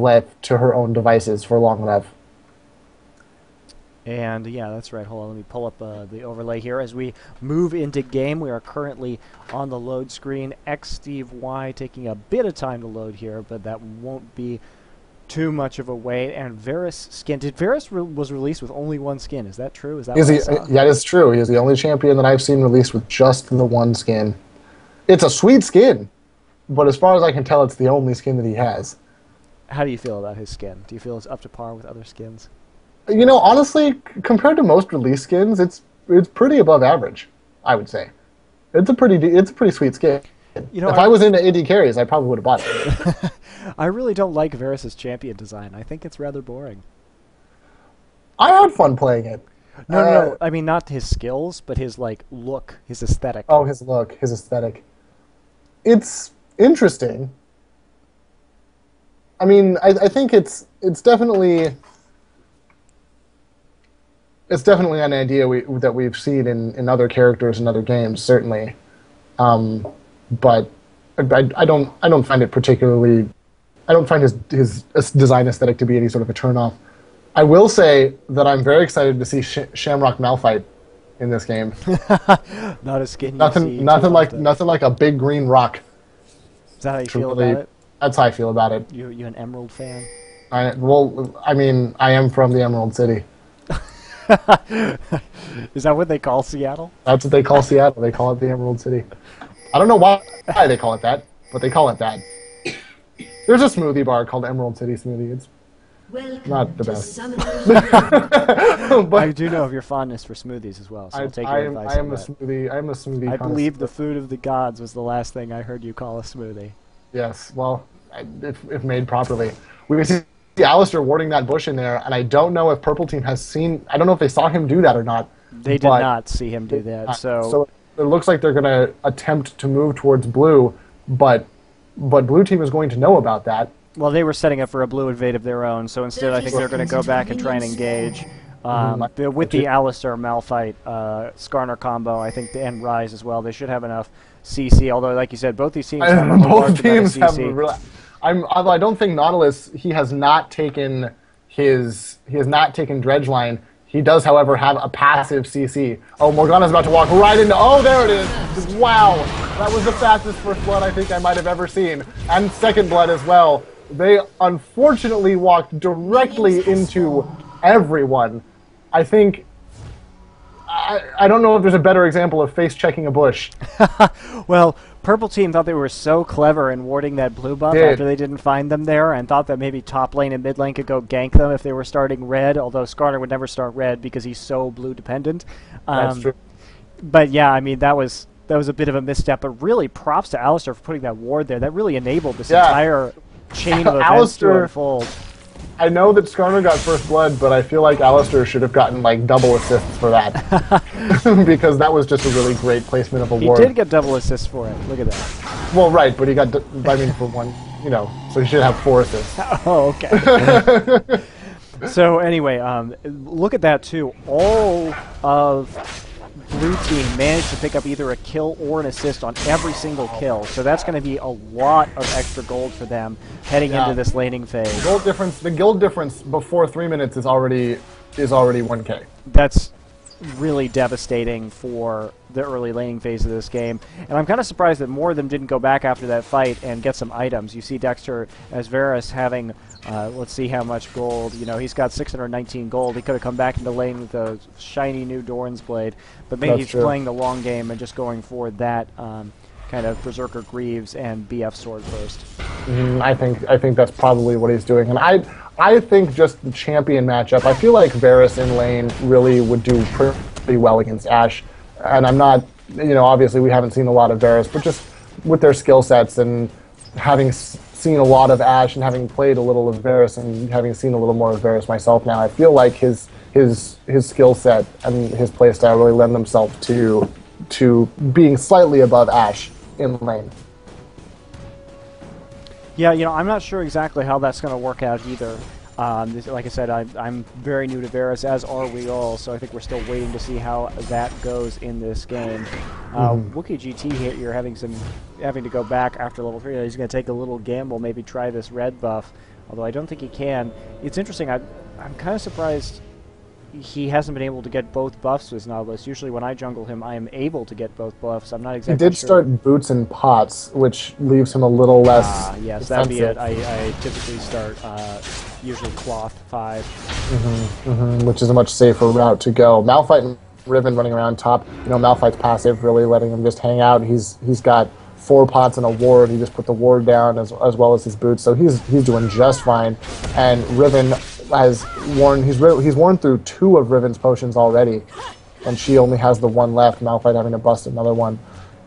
left to her own devices for long enough. And yeah, that's right. Hold on, let me pull up the overlay here. As we move into game, we are currently on the load screen. Steve Y taking a bit of time to load here, but that won't be too much of a wait. And Varus skin. Did Varus was released with only one skin? Is that true? Is that what I saw? Yeah, it's true. He is the only champion that I've seen released with just the one skin. It's a sweet skin, but as far as I can tell, it's the only skin that he has. How do you feel about his skin? Do you feel it's up to par with other skins? You know, honestly, compared to most release skins, it's pretty above average, I would say. It's a pretty sweet skin. You know, if I was into AD carries, I probably would have bought it. I really don't like Varus's champion design. I think it's rather boring. I had fun playing it. No. I mean, not his skills, but his look, his aesthetic. Oh, his look, his aesthetic. It's interesting. I mean, I think it's definitely an idea that we've seen in other characters in other games, certainly. But I don't find it particularly. I don't find his design aesthetic to be any sort of a turnoff. I will say that I'm very excited to see Shamrock Malphite in this game. Not a skin. Nothing like a big green rock. Is that how you feel about it? That's how I feel about it. You an Emerald fan? I mean, I am from the Emerald City. Is that what they call Seattle? That's what they call Seattle. They call it the Emerald City. I don't know why they call it that, but they call it that. There's a smoothie bar called Emerald City Smoothie. It's not the best. But I do know of your fondness for smoothies as well, so I'll take your advice on that. I am a smoothie. I believe the food of the gods was the last thing I heard you call a smoothie. Yes, well, if made properly. We see Alistair warding that bush in there, and I don't know if Purple Team has seen. I don't know if they saw him do that or not. They did not see him do that. So it looks like they're going to attempt to move towards blue, but Blue Team is going to know about that. Well, they were setting up for a blue invade of their own, so instead I think they're going to go back and try and engage. With the Alistair Malphite Skarner combo, I think, and Rise as well, they should have enough CC, although, like you said, both these teams have a both teams have CC. Although I don't think Nautilus, he has not taken Dredgeline. He does, however, have a passive CC. Oh, Morgana's about to walk right into... Oh, there it is! Wow! That was the fastest first blood I think I might have ever seen. And second blood as well. They unfortunately walked directly into everyone. I think... I don't know if there's a better example of face-checking a bush. Well, Purple Team thought they were so clever in warding that blue buff after they didn't find them there, and thought that maybe top lane and mid lane could go gank them if they were starting red, although Skarner would never start red because he's so blue dependent. That's true. But yeah, I mean, that was a bit of a misstep, but really props to Alistair for putting that ward there. That really enabled this entire chain of events to unfold. I know that Skarner got first blood, but I feel like Alistair should have gotten like double assists for that. Because that was just a really great placement of a ward. He did get double assists for it. Look at that. Well, right, but he got, I mean, for one, you know, so he should have 4 assists. Oh, okay. So anyway, look at that too. All of Blue Team managed to pick up either a kill or an assist on every single kill, so that's going to be a lot of extra gold for them heading into this laning phase. The guild difference before 3 minutes is already 1K. That's really devastating for the early laning phase of this game, and I'm kind of surprised that more of them didn't go back after that fight and get some items. You see Dexter as Varus having, let's see how much gold. You know, he's got 619 gold. He could have come back into lane with a shiny new Doran's Blade, but maybe he's playing the long game and just going for that kind of Berserker Greaves and BF Sword first. I think that's probably what he's doing, and I think just the champion matchup, I feel like Varus in lane really would do pretty well against Ashe. And I'm not, you know, obviously we haven't seen a lot of Varus, but just with their skill sets and having seen a lot of Ashe and having played a little of Varus and having seen a little more of Varus myself now, I feel like his skill set and his playstyle really lend themselves to being slightly above Ashe in lane. Yeah, you know, I'm not sure exactly how that's going to work out either. Like I said, I'm very new to Varus, as are we all, so I think we're still waiting to see how that goes in this game. WookieeGT here, you're having to go back after level 3. He's going to take a little gamble, maybe try this red buff although I don't think he can. It's interesting. I'm kind of surprised he hasn't been able to get both buffs with Nautilus. Usually when I jungle him, I am able to get both buffs. I'm not exactly sure. He did start boots and pots, which leaves him a little less yes, defensive. that'd be it. I typically start usually cloth 5. Which is a much safer route to go. Malphite and Riven running around top. You know, Malphite's passive, really letting him just hang out. He's got 4 pots and a ward. He just put the ward down as well as his boots, so he's doing just fine. And Riven has worn he's worn through 2 of Riven's potions already, and she only has the 1 left. Malphite having to bust another one.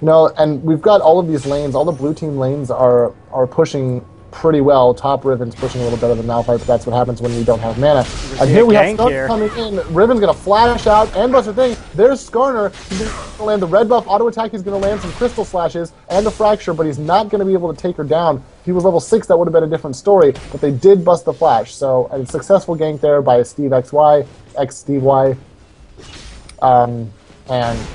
You know, and we've got all of these lanes. All the blue team lanes are pushing pretty well. Top Riven's pushing a little better than Malphite, but that's what happens when you don't have mana. And here we have Skarner coming in. Riven's going to flash out and bust her thing. There's Skarner. He's going to land the red buff auto attack. He's going to land some crystal slashes and the fracture, but he's not going to be able to take her down. If he was level 6, that would have been a different story, but they did bust the flash. So a successful gank there by Steve XY, Steve Y.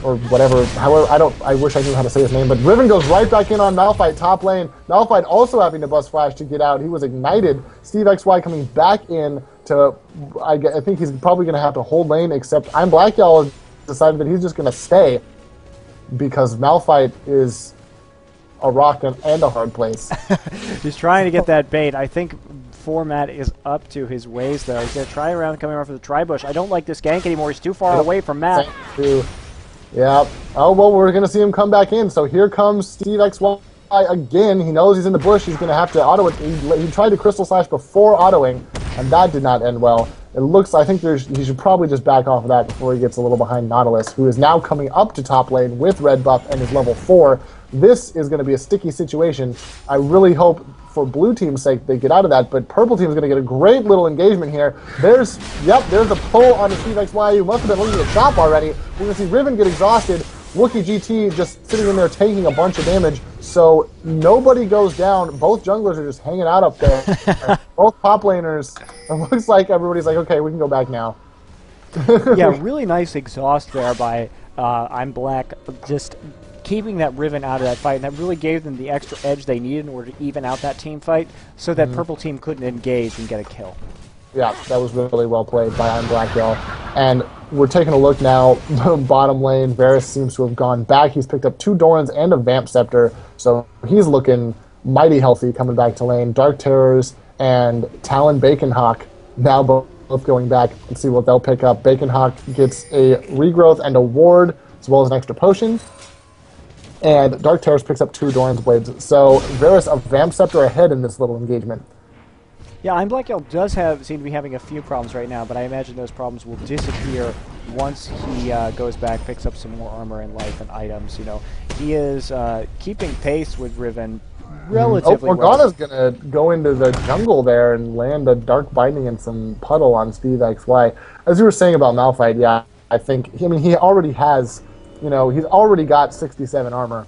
Or whatever, however, I wish I knew how to say his name, but Riven goes right back in on Malphite, top lane. Malphite also having to bust flash to get out. He was ignited. Steve XY coming back in to, I think he's probably going to have to hold lane, except ImBlackYall decided that he's just going to stay because Malphite is a rock and a hard place. He's trying to get that bait. I think format is up to his ways, though. He's going to try around coming around for the tri-bush. I don't like this gank anymore. He's too far away from Matt. Yeah. Oh, well, we're going to see him come back in. So here comes Steve XY again. He knows he's in the bush. He's going to have to auto it. He tried to Crystal Slash before autoing, and that did not end well. It looks, I think he should probably just back off of that before he gets a little behind Nautilus, who is now coming up to top lane with red buff and is level 4. This is going to be a sticky situation. I really hope, for blue team's sake, they get out of that, but purple team is going to get a great little engagement here. There's a pull on the Steve XY, who must have been looking at chop already. We're going to see Riven get exhausted. WookieeGT just sitting in there taking a bunch of damage, so nobody goes down. Both junglers are just hanging out up there. Both top laners. It looks like everybody's like, okay, we can go back now. Yeah, really nice exhaust there by ImBlack, just keeping that Riven out of that fight, and that really gave them the extra edge they needed in order to even out that team fight, so that purple team couldn't engage and get a kill. Yeah, that was really well played by ImBlackYall. And we're taking a look now, bottom lane, Varus seems to have gone back. He's picked up 2 Dorans and a Vamp Scepter, so he's looking mighty healthy coming back to lane. DarkTerrorZ and Talonn Baconhawk now both going back. Let's see what they'll pick up. Baconhawk gets a regrowth and a ward, as well as an extra potion. And DarkTerrorZ picks up 2 Doran's Blades. So Varus a Vamp Scepter ahead in this little engagement. Yeah, ImBlackYall does seem to be having a few problems right now, but I imagine those problems will disappear once he goes back, picks up some more armor and life and items. You know, he is keeping pace with Riven relatively well. Morgana's going to go into the jungle there and land a Dark Binding and some puddle on Steve XY. As you were saying about Malphite, yeah, I mean, he already has, you know, he's already got 67 armor.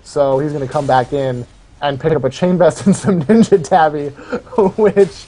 So he's going to come back in and pick up a Chain Vest and some Ninja Tabby, which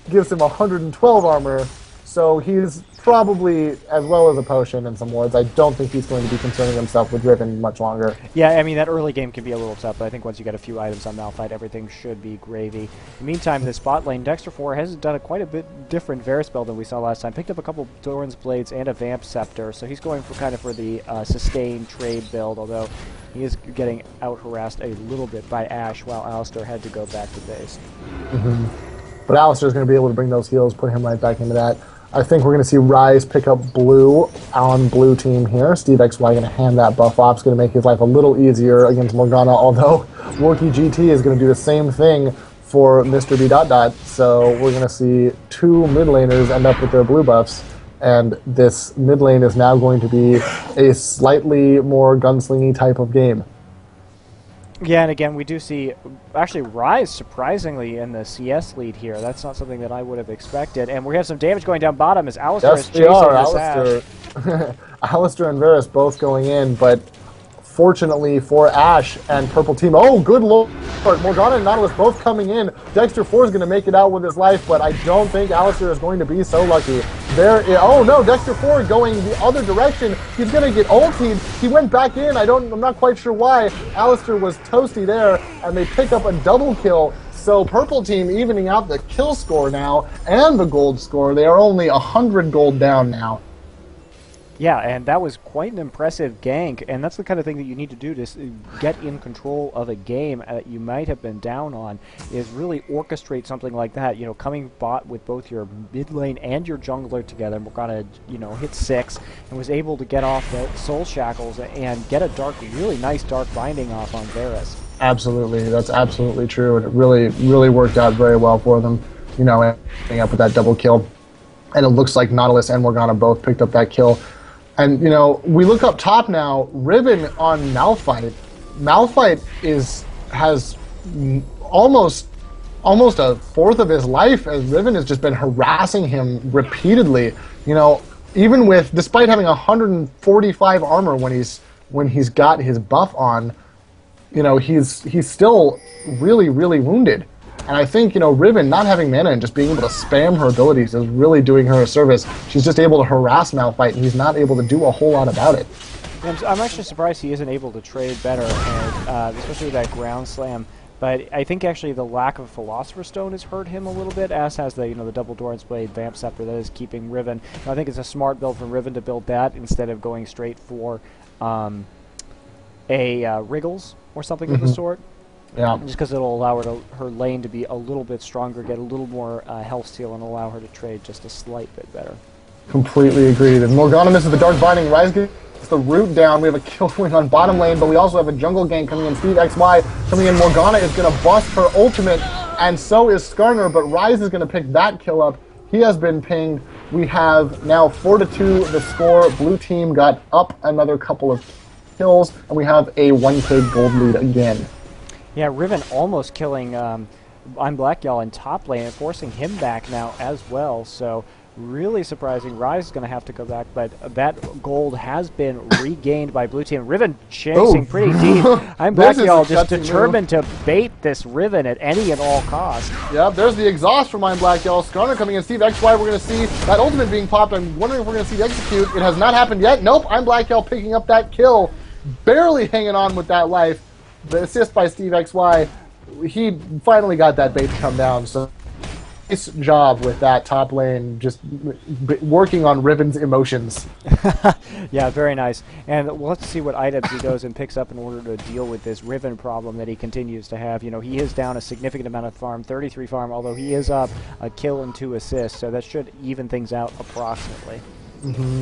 gives him 112 armor. So he's probably, as well as a potion and some wards, I don't think he's going to be concerning himself with Riven much longer. Yeah, I mean, that early game can be a little tough, but I think once you get a few items on Malphite, everything should be gravy. In the meantime, the spot lane, Dexter4 has done quite a bit different Varus build than we saw last time. Picked up a couple Doran's Blades and a Vamp Scepter, so he's going for kind of for the sustained trade build, although he is getting out-harassed a little bit by Ashe, while Alistar had to go back to base. But Alistar's going to be able to bring those heals, put him right back into that. I think we're going to see Ryze pick up blue on blue team here. Steve XY going to hand that buff off. It's going to make his life a little easier against Morgana, although WookieeGT is going to do the same thing for MrBDotDot. So we're going to see 2 mid laners end up with their blue buffs. And this mid lane is now going to be a slightly more gunslingy type of game. Yeah, and again, we do see, actually, Ryze surprisingly in the CS lead here. That's not something that I would have expected. And we have some damage going down bottom as Alistar is chasing this Ashe. Alistar and Varus both going in, but fortunately for Ashe and purple team, oh, good lord, Morgana and Nautilus both coming in. Dexter4 is going to make it out with his life, but I don't think Alistar is going to be so lucky. Oh no, Dexter4 going the other direction. He's going to get ultied. He went back in. I'm not quite sure why. Alistar was toasty there, and they pick up a double kill. So Purple Team evening out the kill score now and the gold score. They are only 100 gold down now. Yeah, and that was quite an impressive gank, and that's the kind of thing that you need to do to get in control of a game that you might have been down on, is really orchestrate something like that. You know, coming bot with both your mid lane and your jungler together. Morgana, you know, hit 6 and was able to get off the soul shackles and get a really nice dark binding off on Varus. Absolutely, that's absolutely true, and it really worked out very well for them. You know, ending up with that double kill, and it looks like Nautilus and Morgana both picked up that kill. And, you know, we look up top now, Riven on Malphite. Malphite has almost a fourth of his life, as Riven has just been harassing him repeatedly. You know, despite having 145 armor when he's got his buff on, you know, he's still really wounded. And I think, you know, Riven not having mana and just being able to spam her abilities is really doing her a service. She's just able to harass Malphite, and he's not able to do a whole lot about it. I'm actually surprised he isn't able to trade better, and, especially with that ground slam. But I think actually the lack of Philosopher's Stone has hurt him a little bit, as has the double Doran's Blade Vamp Scepter that is keeping Riven. And I think it's a smart build from Riven to build that instead of going straight for Wriggles or something of the sort. Yeah. Just because it'll allow her lane to be a little bit stronger, get a little more health steal, and allow her to trade just a slight bit better. Completely agreed. And Morgana misses the Dark Binding. Ryze gets the root down. We have a kill wing on bottom lane, but we also have a jungle gank coming in. Steve XY coming in. Morgana is going to bust her ultimate, and so is Skarner, but Ryze is going to pick that kill up. He has been pinged. We have now 4-2 the score. Blue team got up another couple of kills, and we have a 1k gold lead again. Yeah, Riven almost killing ImBlackYall in top lane and forcing him back now as well. So really surprising. Ryze is going to have to go back, but that gold has been regained by Blue Team. Riven chasing pretty deep. ImBlackYall just determined to bait this Riven at any and all costs. Yep, there's the exhaust from ImBlackYall. Skarner coming in. Steve XY, we're going to see that ultimate being popped. I'm wondering if we're going to see the execute. It has not happened yet. Nope, ImBlackYall picking up that kill. Barely hanging on with that life. The assist by Steve XY, he finally got that bait to come down, so nice job with that top lane, just working on Riven's emotions. Yeah, very nice. And let's see what items he goes and picks up in order to deal with this Riven problem that he continues to have. You know, he is down a significant amount of farm, 33 farm, although he is up a kill and 2 assists, so that should even things out approximately.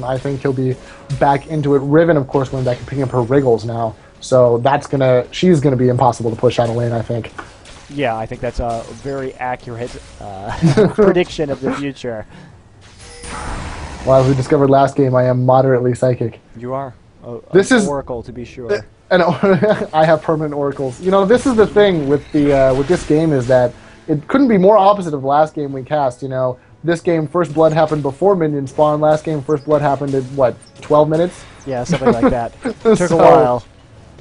I think he'll be back into it. Riven, of course, went back and picking up her Wriggles now. So she's gonna be impossible to push out of lane, I think. Yeah, I think that's a very accurate prediction of the future. Well, as we discovered last game, I am moderately psychic. You are. This is Oracle, to be sure. And I have permanent oracles. You know, this is the thing with this game, is that it couldn't be more opposite of the last game we cast. You know, this game First Blood happened before minion spawn. Last game First Blood happened in what, 12 minutes? Yeah, something like that. Took a while.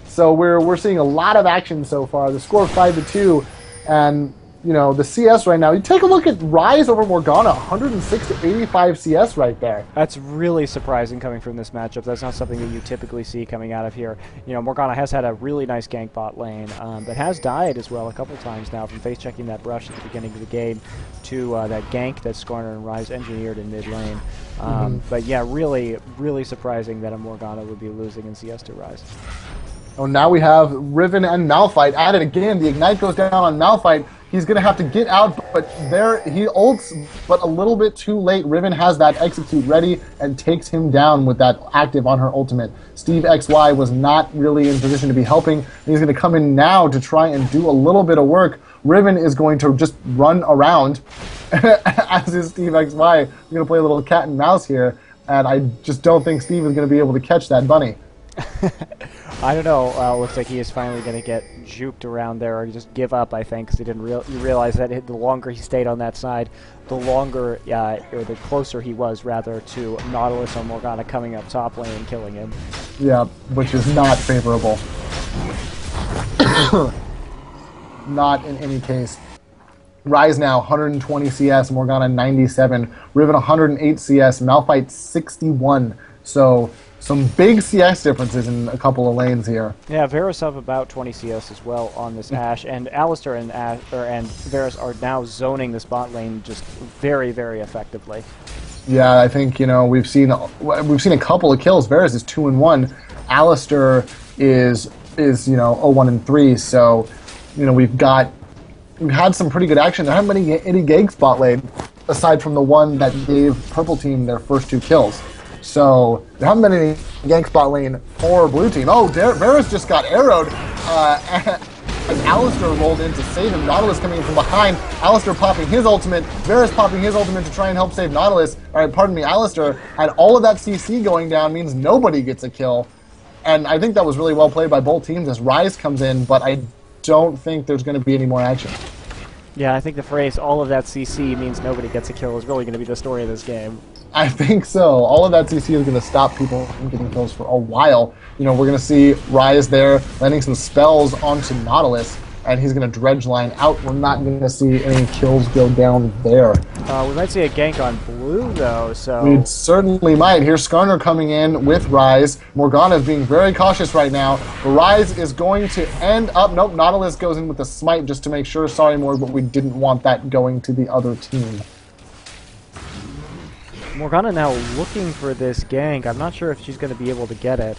So we're seeing a lot of action so far. The score 5-2, and you know the CS right now. You take a look at Ryze over Morgana, 106 to 85 CS right there. That's really surprising coming from this matchup. That's not something that you typically see coming out of here. You know, Morgana has had a really nice gank bot lane, but has died as well a couple times now, from face checking that brush at the beginning of the game to that gank that Skarner and Ryze engineered in mid lane. But yeah, really surprising that a Morgana would be losing in CS to Ryze. Oh, now we have Riven and Malphite at it again. The Ignite goes down on Malphite. He's going to have to get out, but there he ults, but a little bit too late. Riven has that execute ready and takes him down with that active on her ultimate. Steve XY was not really in position to be helping. He's going to come in now to try and do a little bit of work. Riven is going to just run around, as is Steve XY. He's going to play a little cat and mouse here, and I just don't think Steve is going to be able to catch that bunny. I don't know. Looks like he is finally going to get juked around there, or just give up, I think, because he didn't realize that the longer he stayed on that side, the longer, or the closer he was, rather, to Nautilus or Morgana coming up top lane and killing him. Yeah, which is not favorable. Not in any case. Ryze now 120 CS, Morgana 97, Riven 108 CS, Malphite 61 So some big CS differences in a couple of lanes here. Yeah, Varus have about 20 CS as well on this Ashe, and Alistar and Varus are now zoning this bot lane just very, very effectively. Yeah, I think we've seen a couple of kills. Varus is 2-1. Alistar is 0-1-3. So we've had some pretty good action. There haven't been any ganks bot lane aside from the one that gave Purple Team their first 2 kills. So there haven't been any ganks bot lane for Blue Team. Oh, Varus just got arrowed as Alistar rolled in to save him. Nautilus coming in from behind. Alistar popping his ultimate. Varus popping his ultimate to try and help save Nautilus. All right, pardon me, Alistar had all of that CC going down means nobody gets a kill. And I think that was really well played by both teams as Ryze comes in, but I don't think there's going to be any more action. Yeah, I think the phrase "all of that CC means nobody gets a kill" is really going to be the story of this game. I think so. All of that CC is going to stop people from getting kills for a while. We're going to see Ryze there landing some spells onto Nautilus, and he's going to dredge line out. We're not going to see any kills go down there. We might see a gank on blue, though, so... We certainly might. Here's Skarner coming in with Ryze. Morgana is being very cautious right now. Ryze is going to end up... Nope, Nautilus goes in with the smite just to make sure. Sorry, Morg, but we didn't want that going to the other team. Morgana now looking for this gank. I'm not sure if she's going to be able to get it.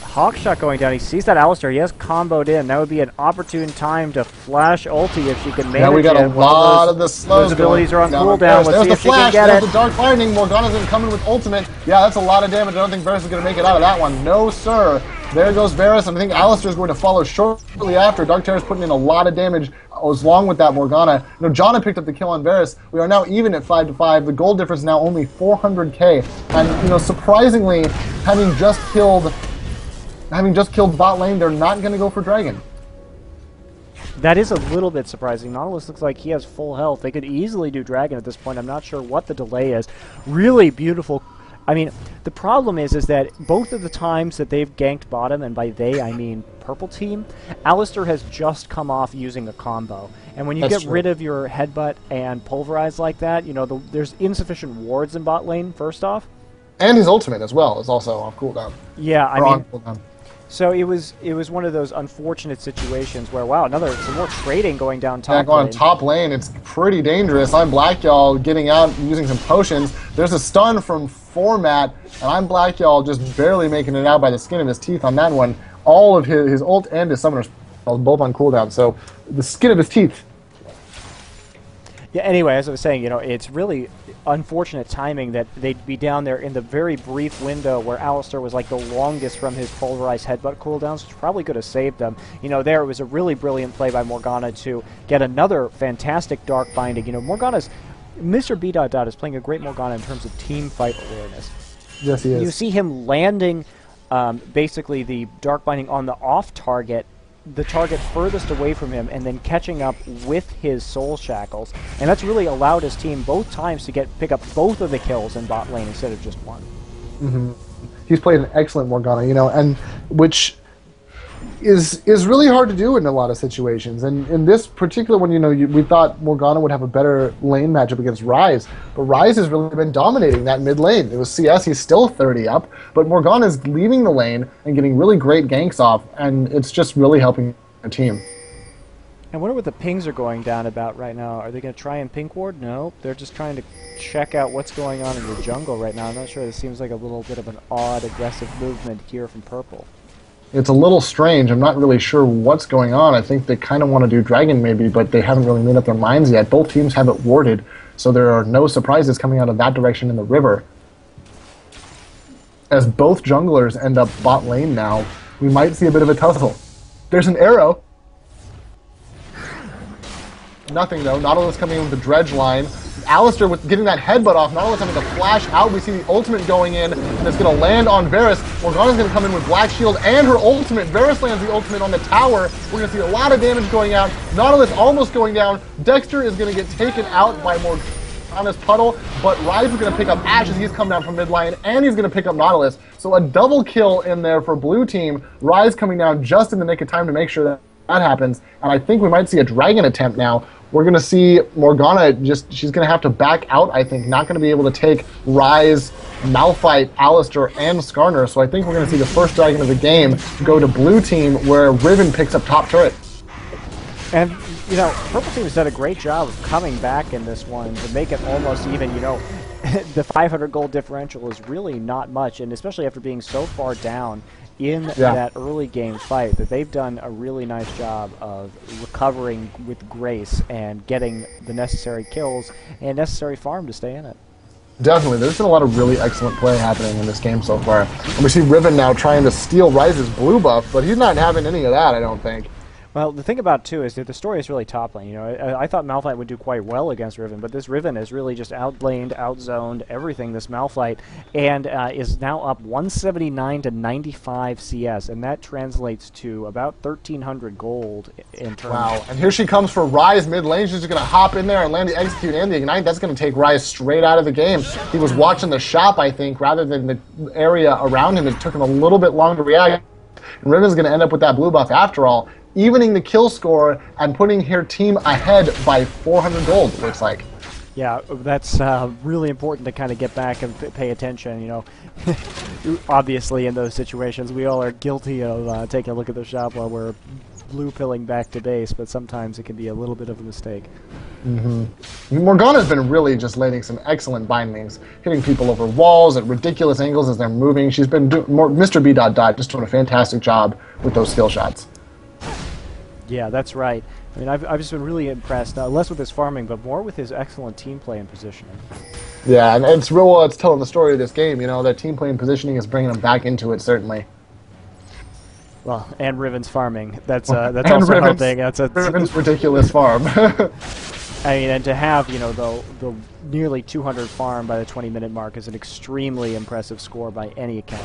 Hawkshot going down. He sees that Alistar. He has comboed in. That would be an opportune time to flash ulti if she can manage it. Yeah, we got a lot of the slows. Those abilities are on cooldown. There's Let's see the if flash. she can get There's it. the Dark Lightning. Morgana's going to come in with ultimate. Yeah, that's a lot of damage. I don't think Varus is going to make it out of that one. No, sir. There goes Varus, and I think Alistar is going to follow shortly after. DarkTerrorZ putting in a lot of damage along with that Morgana. Jana picked up the kill on Varus. We are now even at 5-5. The gold difference now only 400k. And surprisingly, having just killed bot lane, they're not going to go for Dragon. That is a little bit surprising. Nautilus looks like he has full health. They could easily do Dragon at this point. I'm not sure what the delay is. Really beautiful. I mean, the problem is that both of the times that they've ganked bottom, and by they I mean Purple Team, Alistar has just come off using a combo. And when you get rid of your headbutt and pulverize like that, there's insufficient wards in bot lane, first off. And his ultimate as well is also off cooldown. Yeah, I mean... So it was one of those unfortunate situations where, wow, some more trading going down top lane. Going top lane, it's pretty dangerous. ImBlackYall getting out using some potions. There's a stun from Format, and ImBlackYall just barely making it out by the skin of his teeth on that one. All of his ult and his summoner spells both on cooldown, so the skin of his teeth. Yeah, anyway, as I was saying, it's really unfortunate timing that they'd be down there in the very brief window where Alistar was like the longest from his pulverized headbutt cooldowns, which probably could have saved them. There it was a really brilliant play by Morgana to get another fantastic dark binding. Morgana's... MrBDotDot is playing a great Morgana in terms of team fight awareness. Yes, he is. You see him landing basically the dark binding on the off target, the target furthest away from him, and then catching up with his soul shackles, and that's really allowed his team both times to pick up both of the kills in bot lane instead of just one. Mm-hmm. He's played an excellent Morgana, and which is really hard to do in a lot of situations. And in this particular one, we thought Morgana would have a better lane matchup against Ryze, but Ryze has really been dominating that mid lane. It was CS, he's still 30 up, but Morgana's leaving the lane and getting really great ganks off, and it's just really helping the team. I wonder what the pings are going down about right now. Are they going to try and pink ward? No, they're just trying to check out what's going on in the jungle right now. I'm not sure. This seems like a little bit of an odd, aggressive movement here from Purple. It's a little strange. I'm not really sure what's going on. I think they kind of want to do Dragon maybe, but they haven't really made up their minds yet. Both teams have it warded, so there are no surprises coming out of that direction in the river. As both junglers end up bot lane now, we might see a bit of a tussle. There's an arrow. Nothing though. Nautilus coming in with the dredge line. Alistar with getting that headbutt off. Nautilus having to flash out. We see the ultimate going in, and it's going to land on Varus. Morgana's going to come in with Black Shield and her ultimate. Varus lands the ultimate on the tower. We're going to see a lot of damage going out. Nautilus almost going down. Dexter is going to get taken out by Morgana's puddle, but Ryze is going to pick up Ashe as he's come down from mid lane, and he's going to pick up Nautilus. So a double kill in there for blue team. Ryze coming down just in the nick of time to make sure that happens, and I think we might see a Dragon attempt now we're going to see Morgana she's going to have to back out, I think, not going to be able to take Ryze, Malphite, Alistar, and Skarner. So I think we're going to see the first dragon of the game go to blue team, where Riven picks up top turret. And, you know, Purple Team has done a great job of coming back in this one to make it almost even, you know. The 500 gold differential is really not much, and especially after being so far down in that early game fight, that they've done a really nice job of recovering with grace and getting the necessary kills and necessary farm to stay in it. Definitely. There's been a lot of really excellent play happening in this game so far. And we see Riven now trying to steal Ryze's blue buff, but he's not having any of that, I don't think. Well, the thing about it, too, is that the story is really top lane. You know, I thought Malphite would do quite well against Riven, but this Riven is really just outlaned, outzoned everything, this Malphite, and is now up 179 to 95 CS, and that translates to about 1,300 gold in terms. Wow, and here she comes for Ryze mid lane. She's just going to hop in there and land the Execute and the Ignite. That's going to take Ryze straight out of the game. He was watching the shop, I think, rather than the area around him. It took him a little bit longer to react, and Riven's going to end up with that blue buff after all, evening the kill score and putting her team ahead by 400 gold, it looks like. Yeah, that's really important to kind of get back and pay attention, you know. Obviously, in those situations, we all are guilty of taking a look at the shop while we're blue-pilling back to base, but sometimes it can be a little bit of a mistake. Morgana's been really just landing some excellent bindings, hitting people over walls at ridiculous angles as they're moving. She's been MrBDotDot just doing a fantastic job with those skill shots. Yeah, that's right. I mean, I've just been really impressed, less with his farming, but more with his excellent team play and positioning. Yeah, and it's real well, it's telling the story of this game, you know, that team play and positioning is bringing them back into it, certainly. Well, and Riven's farming. That's also helping. Riven's ridiculous farm. I mean, and to have, you know, the nearly 200 farm by the 20-minute mark is an extremely impressive score by any account.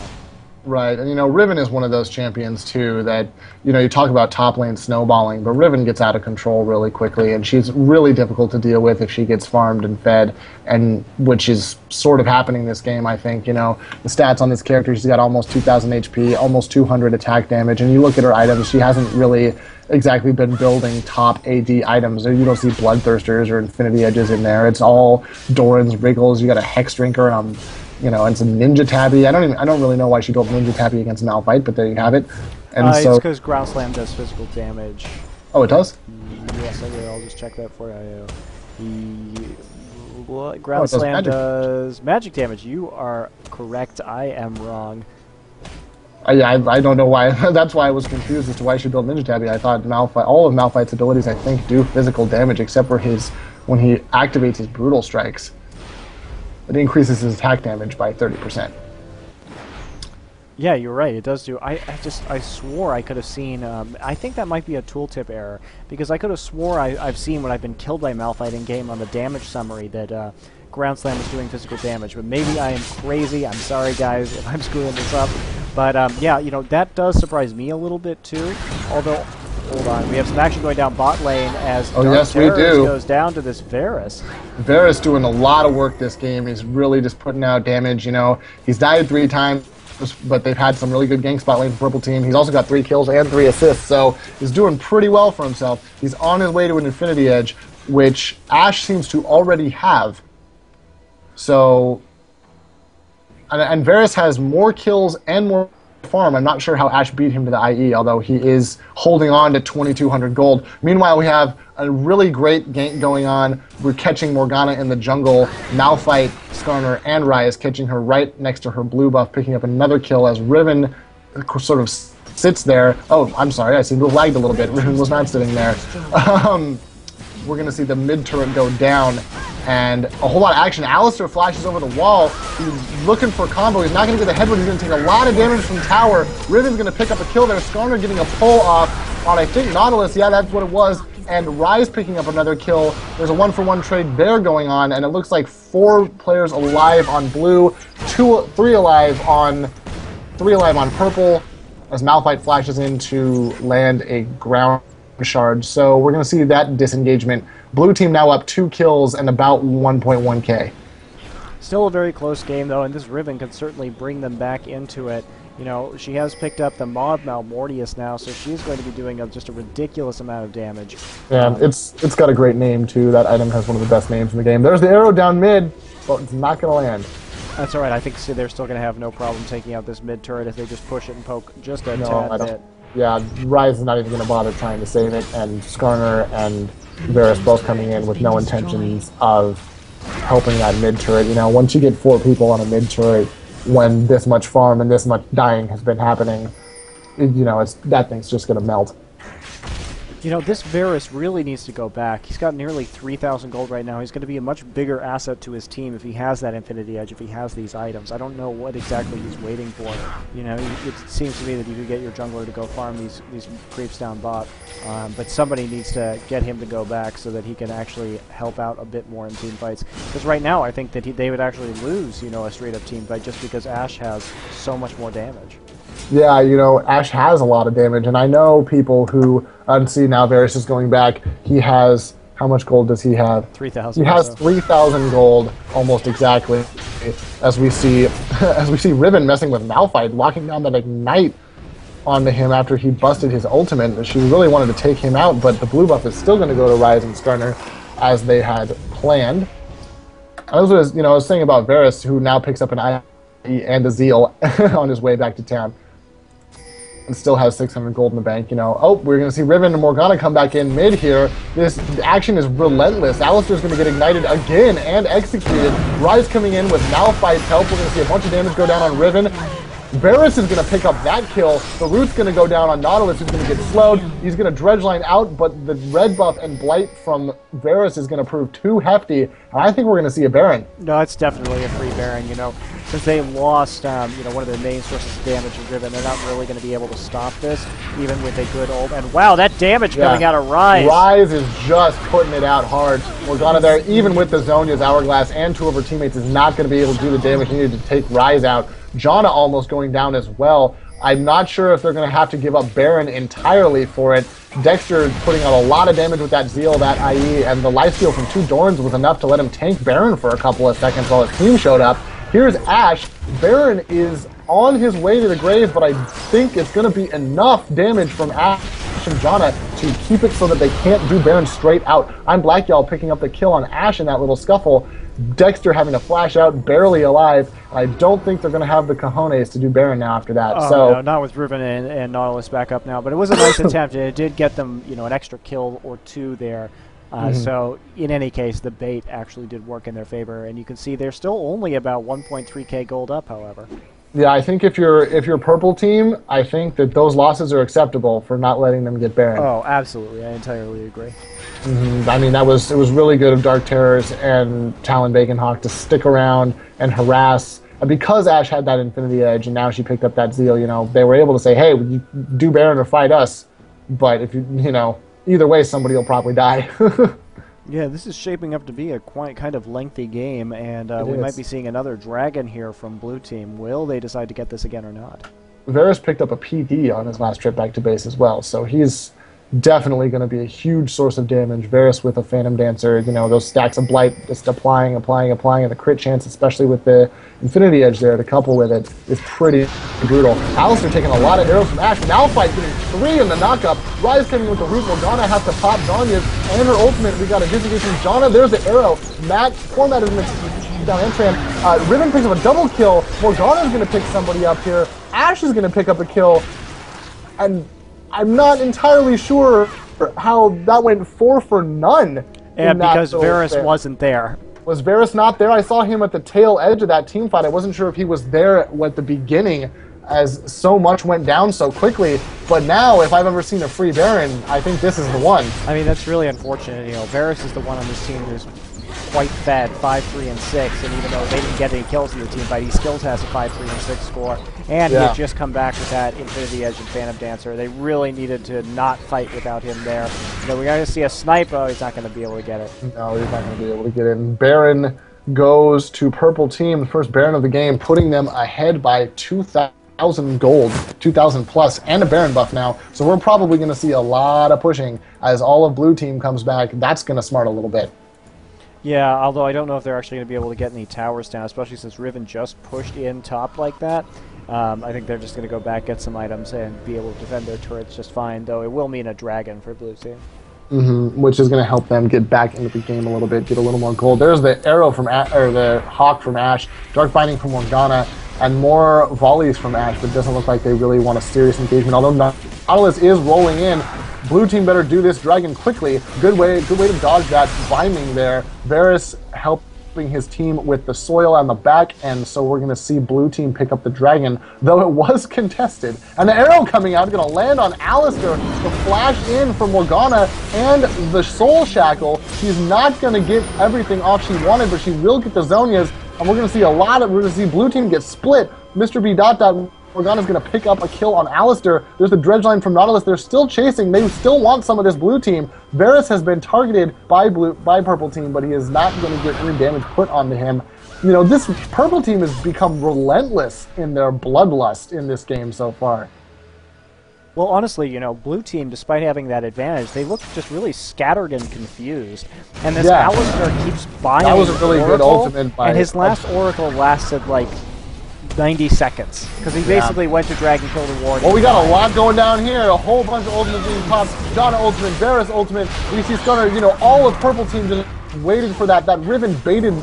Right, and you know, Riven is one of those champions too that, you know, you talk about top lane snowballing, but Riven gets out of control really quickly, and she's really difficult to deal with if she gets farmed and fed, and which is sort of happening this game, I think. You know, the stats on this character, she's got almost 2,000 HP, almost 200 attack damage, and you look at her items, she hasn't really exactly been building top AD items. You don't see Bloodthirsters or Infinity Edges in there. It's all Doran's Wriggles. You got a Hex Drinker and you know, and some Ninja Tabby. I don't really know why she built Ninja Tabby against Malphite, but there you have it. And so it's because Ground Slam does physical damage. Oh, it does? Yes, I will. I'll just check that for you. Ground Slam does magic damage. You are correct. I am wrong. Yeah, I don't know why. That's why I was confused as to why she built Ninja Tabby. I thought all of Malphite's abilities, I think, do physical damage, except for when he activates his Brutal Strikes. It increases his attack damage by 30%. Yeah, you're right. It does do. I swore I could have seen. I think that might be a tooltip error, because I could have swore I've seen when I've been killed by Malphite in game on the damage summary that Ground Slam is doing physical damage. But maybe I am crazy. I'm sorry, guys, if I'm screwing this up. But yeah, you know, that does surprise me a little bit too. Although, hold on, we have some action going down bot lane as DarkTerrorZ goes down to this Varus. Varus doing a lot of work this game. He's really just putting out damage. You know, he's died 3 times, but they've had some really good gank spot lane for Purple Team. He's also got 3 kills and 3 assists, so he's doing pretty well for himself. He's on his way to an Infinity Edge, which Ashe seems to already have. So, and Varus has more kills and more farm. I'm not sure how Ashe beat him to the IE, although he is holding on to 2,200 gold. Meanwhile, we have a really great gank going on. We're catching Morgana in the jungle. Malphite, Skarner, and Ryze catching her right next to her blue buff, picking up another kill as Riven sort of sits there. Oh, I'm sorry, I seem to have lagged a little bit. Riven was not sitting there. We're going to see the mid turret go down, and a whole lot of action. Alistar flashes over the wall. He's looking for a combo. He's not going to get the headwood. He's going to take a lot of damage from tower. Riven's going to pick up a kill there. Skarner getting a pull off on, I think, Nautilus. Yeah, that's what it was. And Ryze picking up another kill. There's a 1-for-1 trade there going on, and it looks like 4 players alive on blue, 3 alive on purple, as Malphite flashes in to land a ground shard. So we're going to see that disengagement. Blue team now up 2 kills and about 1.1k. Still a very close game, though, and this Riven can certainly bring them back into it. You know, she has picked up the Maud Malmortius now, so she's going to be doing just a ridiculous amount of damage. Yeah, it's got a great name, too. That item has one of the best names in the game. There's the arrow down mid, but it's not going to land. That's all right. I think they're still going to have no problem taking out this mid turret if they just push it and poke just a tad bit. Yeah, Ryze is not even going to bother trying to save it, and Skarner and Varus both coming in with no intentions of helping that mid turret. You know, once you get 4 people on a mid turret, when this much farm and this much dying has been happening, you know, that thing's just going to melt. You know, this Varus really needs to go back. He's got nearly 3,000 gold right now. He's going to be a much bigger asset to his team if he has that Infinity Edge, if he has these items. I don't know what exactly he's waiting for. You know, it seems to me that you could get your jungler to go farm these creeps down bot, but somebody needs to get him to go back so that he can actually help out a bit more in team fights. Because right now, I think that they would actually lose, you know, a straight-up team fight just because Ashe has so much more damage. Yeah, you know, Ashe has a lot of damage, and I know people who, see now Varus is going back, he has, how much gold does he have? 3,000. He has 3,000 gold, almost exactly, as we see Riven messing with Malphite, locking down that Ignite onto him after he busted his ultimate. She really wanted to take him out, but the blue buff is still going to go to Ryze and Skarner as they had planned. I was saying about Varus, who now picks up an IE and a Zeal on his way back to town, and still has 600 gold in the bank. You know, oh, we're going to see Riven and Morgana come back in mid here. This action is relentless. Alistar's going to get ignited again and executed. Ryze coming in with Malphite's help. We're going to see a bunch of damage go down on Riven. Varus is going to pick up that kill. The root's going to go down on Nautilus, who's going to get slowed. He's going to Dredgeline out, but the red buff and Blight from Varus is going to prove too hefty, and I think we're going to see a Baron. No, it's definitely a free Baron, you know. Since they lost, you know, one of their main sources of damage in Riven, they're not really going to be able to stop this, even with a good ult. And wow, that damage coming out of Ryze. Ryze is just putting it out hard. Morgana there, even with the Zhonya's Hourglass and 2 of her teammates, is not going to be able to do the damage needed to take Ryze out. Janna almost going down as well. I'm not sure if they're going to have to give up Baron entirely for it. Dexter putting out a lot of damage with that Zeal, that IE, and the lifesteal from 2 Dorns was enough to let him tank Baron for a couple of seconds while his team showed up. Here's Ashe. Baron is on his way to the grave, but I think it's going to be enough damage from Ashe and Janna to keep it so that they can't do Baron straight out. ImBlackYall picking up the kill on Ashe in that little scuffle. Dexter having to flash out, barely alive. I don't think they're going to have the cojones to do Baron now after that. Oh, so no, not with Riven and Nautilus back up now, but it was a nice attempt, and it did get them, you know, an extra kill or 2 there. So in any case, the bait actually did work in their favor, and you can see they're still only about 1.3k gold up, however. Yeah, I think if you're purple team, I think that those losses are acceptable for not letting them get Baron. Oh, absolutely, I entirely agree. I mean, it was really good of DarkTerrorZ and Talonn Baconhawk to stick around and harass. And because Ashe had that Infinity Edge and now she picked up that Zeal, you know, they were able to say, hey, you do Baron or fight us. But if you know, either way, somebody will probably die. Yeah, this is shaping up to be a quite kind of lengthy game, and we might be seeing another dragon here from Blue Team. Will they decide to get this again or not? Varus picked up a PD on his last trip back to base as well, so he's definitely going to be a huge source of damage. Varus with a Phantom Dancer, you know, those stacks of Blight just applying, and the crit chance, especially with the Infinity Edge there to couple with it, is pretty brutal. Alistar taking a lot of arrows from Ashe. Malphite getting 3 in the knockup. Ryze coming with the root. Morgana has to pop Zhonya's and her ultimate. We got a disengage from Janna. There's the arrow. Poor Matt is going to down Anttran. Riven picks up a double kill. Morgana's going to pick somebody up here. Ashe is going to pick up a kill. And I'm not entirely sure how that went 4 for none. Yeah, because Varus wasn't there. Was Varus not there? I saw him at the tail edge of that team fight. I wasn't sure if he was there at the beginning, as so much went down so quickly. But now, if I've ever seen a free Baron, I think this is the one. I mean, that's really unfortunate. You know, Varus is the one on this team who's quite fed, 5, 3, and 6, and even though they didn't get any kills in the team fight, he still has a 5, 3, and 6 score, and he had just come back with that Infinity Edge and Phantom Dancer. They really needed to not fight without him there. You know, we're going to see a snipe. Oh, he's not going to be able to get it. No, he's not going to be able to get in. Baron goes to purple team, the first Baron of the game, putting them ahead by 2,000 gold, 2,000 plus, and a Baron buff now. So we're probably going to see a lot of pushing as all of blue team comes back. That's going to smart a little bit. Yeah, although I don't know if they're actually going to be able to get any towers down, especially since Riven just pushed in top like that. I think they're just going to go back, get some items, and be able to defend their turrets just fine, though it will mean a dragon for blue team. Which is going to help them get back into the game a little bit, get a little more gold. There's the arrow from or the hawk from Ashe, dark binding from Morgana, and more volleys from Ashe, but it doesn't look like they really want a serious engagement. Although Nautilus is rolling in, blue team better do this dragon quickly. Good way to dodge that binding there. Varus helping his team with the soil on the back, and so we're going to see blue team pick up the dragon, though it was contested. And the arrow coming out is going to land on Alistar. The flash in from Morgana and the soul shackle. She's not going to get everything off she wanted, but she will get the Zhonya's, and we're going to see we're going to see blue team get split. MrBDotDot, Morgana's going to pick up a kill on Alistar. There's the dredge line from Nautilus. They're still chasing. They still want some of this blue team. Varus has been targeted by purple team, but he is not going to get any damage put onto him. You know, this purple team has become relentless in their bloodlust in this game so far. Well, honestly, you know, blue team, despite having that advantage, they look just really scattered and confused. And this Alistar keeps buying. That was a really good ultimate by, and his last Oracle lasted like 90 seconds, because he basically went to drag and kill the ward. Well, we got a lot going down here. A whole bunch of ultimates being popped. Donna ultimate, Varus ultimate. We see Stunner, you know, all of purple team just waiting for that. That Riven baited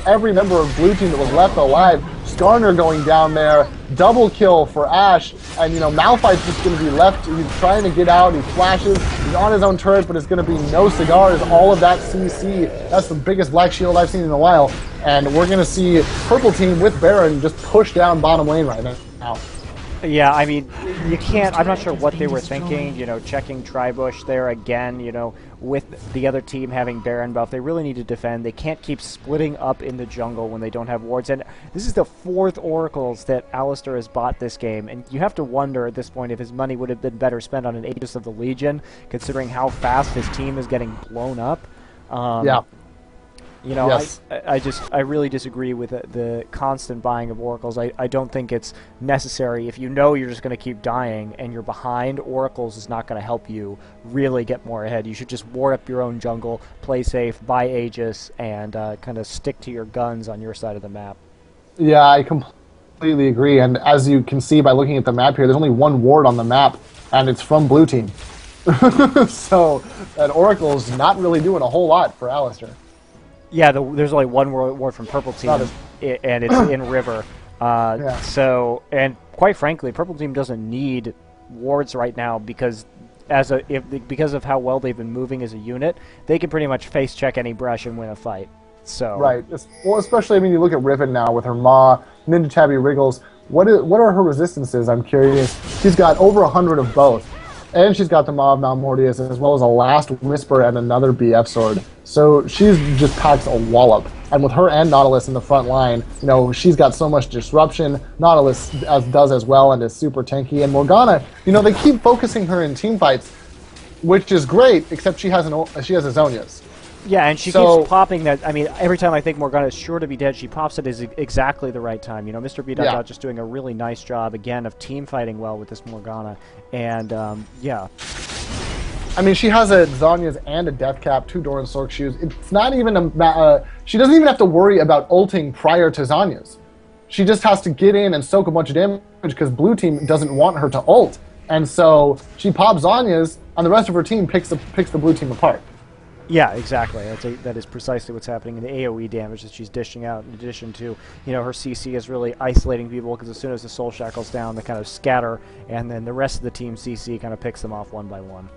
every member of blue team that was left alive. Skarner going down there. Double kill for Ashe. And, you know, Malphite's just going to be left. He's trying to get out. He flashes. He's on his own turret, but it's going to be no cigars. All of that CC. That's the biggest black shield I've seen in a while. And we're going to see purple team with Baron just push down bottom lane right now. Yeah, I mean, you can't, I'm not sure what they were thinking, you know, checking Tribush there again, you know, with the other team having Baron buff. They really need to defend. They can't keep splitting up in the jungle when they don't have wards. And this is the 4th Oracles that Alistar has bought this game, and you have to wonder at this point if his money would have been better spent on an Aegis of the Legion, considering how fast his team is getting blown up. You know, yes. I really disagree with the constant buying of Oracles. I don't think it's necessary. If you know you're just going to keep dying and you're behind, Oracles is not going to help you really get more ahead. You should just ward up your own jungle, play safe, buy Aegis, and kind of stick to your guns on your side of the map. Yeah, I completely agree. And as you can see by looking at the map here, there's only one ward on the map, and it's from blue team. So that Oracle's not really doing a whole lot for Alistar. Yeah, there's only one ward from purple team, and it's in river. So, and quite frankly, purple team doesn't need wards right now because because of how well they've been moving as a unit, they can pretty much face check any brush and win a fight. So right. Well, especially, I mean, you look at Riven now with her Maw, Ninja Tabby Wriggles. What are her resistances? I'm curious. She's got over 100 of both. And she's got the Maw of Malmortius, as well as a Last Whisper and another BF sword. So she's just packs a wallop. And with her and Nautilus in the front line, you know, she's got so much disruption. Nautilus does as well and is super tanky. And Morgana, you know, they keep focusing her in team fights, which is great, except she has a Zhonya's. Yeah, and she keeps popping that. I mean, every time I think Morgana is sure to be dead, she pops it at exactly the right time. You know, MrBDotDot just doing a really nice job, again, of team fighting well with this Morgana. And, yeah. I mean, she has a Zhonya's and a Death Cap, 2 Doran Sork shoes. It's not even she doesn't even have to worry about ulting prior to Zhonya's. She just has to get in and soak a bunch of damage because blue team doesn't want her to ult. And so she pops Zhonya's, and the rest of her team picks the blue team apart. Yeah, exactly. That is precisely what's happening in the AoE damage that she's dishing out. In addition to, you know, her CC is really isolating people because as soon as the Soul Shackle's down, they kind of scatter, and then the rest of the team's CC kind of picks them off one by one.